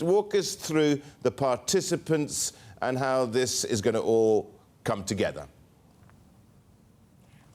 Walk us through the participants and how this is going to all come together.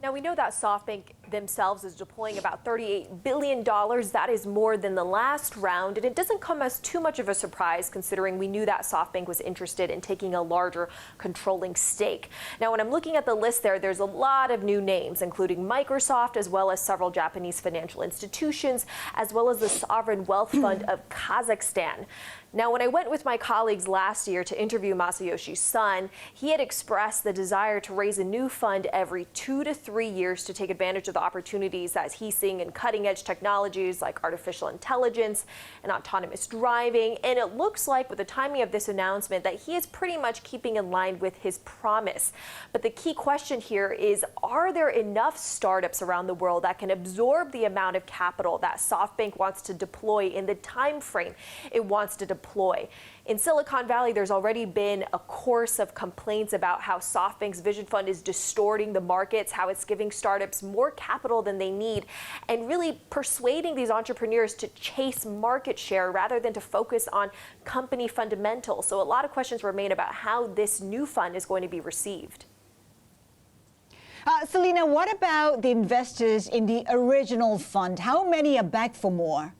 Now, we know that SoftBank themselves is deploying about $38 billion. That is more than the last round, and it doesn't come as too much of a surprise considering we knew that SoftBank was interested in taking a larger controlling stake. Now, when I'm looking at the list there's a lot of new names, including Microsoft, as well as several Japanese financial institutions, as well as the Sovereign Wealth Fund of Kazakhstan. Now, when I went with my colleagues last year to interview Masayoshi Son, he had expressed the desire to raise a new fund every 2 to 3 years to take advantage of the opportunities that he's seeing in cutting-edge technologies like artificial intelligence and autonomous driving. And it looks like with the timing of this announcement that he is pretty much keeping in line with his promise. But the key question here is, are there enough startups around the world that can absorb the amount of capital that SoftBank wants to deploy in the time frame it wants to deploy? In Silicon Valley, there's already been a course of complaints about how SoftBank's Vision Fund is distorting the markets, how it's giving startups more capital than they need, and really persuading these entrepreneurs to chase market share rather than to focus on company fundamentals. So a lot of questions remain about how this new fund is going to be received. Selina, what about the investors in the original fund? How many are back for more?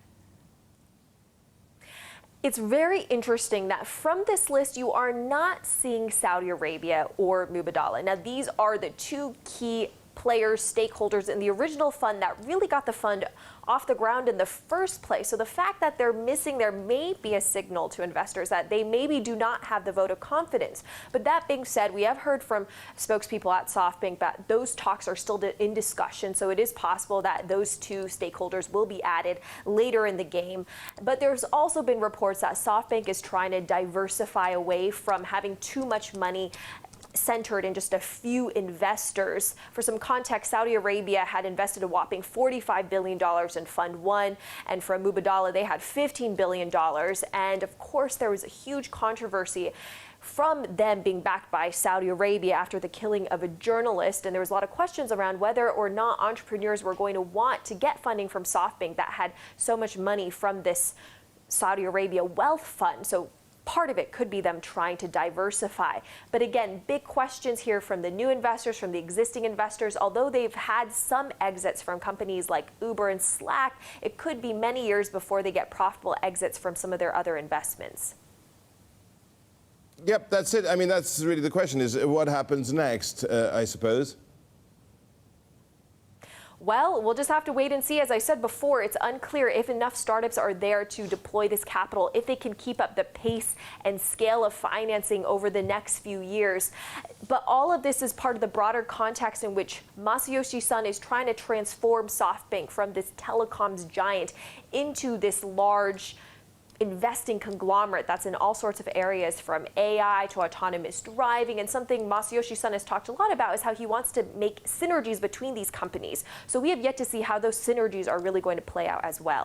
It's very interesting that from this list, you are not seeing Saudi Arabia or Mubadala. Now, these are the two key players, stakeholders in the original fund that really got the fund off the ground in the first place. So the fact that they're missing there may be a signal to investors that they maybe do not have the vote of confidence. But that being said, we have heard from spokespeople at SoftBank that those talks are still in discussion. So it is possible that those two stakeholders will be added later in the game. But there's also been reports that SoftBank is trying to diversify away from having too much money centered in just a few investors. For some context, Saudi Arabia had invested a whopping $45 billion in Fund 1, and from Mubadala, they had $15 billion. And of course, there was a huge controversy from them being backed by Saudi Arabia after the killing of a journalist. And there was a lot of questions around whether or not entrepreneurs were going to want to get funding from SoftBank that had so much money from this Saudi Arabia wealth fund. So part of it could be them trying to diversify. But again, big questions here from the new investors, from the existing investors. Although they've had some exits from companies like Uber and Slack, it could be many years before they get profitable exits from some of their other investments. Yep, that's it. I mean, that's really the question, is what happens next, I suppose. Well, we'll just have to wait and see. As I said before, it's unclear if enough startups are there to deploy this capital, if they can keep up the pace and scale of financing over the next few years. But all of this is part of the broader context in which Masayoshi Son is trying to transform SoftBank from this telecoms giant into this large investing conglomerate that's in all sorts of areas, from AI to autonomous driving. And something Masayoshi Son has talked a lot about is how he wants to make synergies between these companies. So we have yet to see how those synergies are really going to play out as well.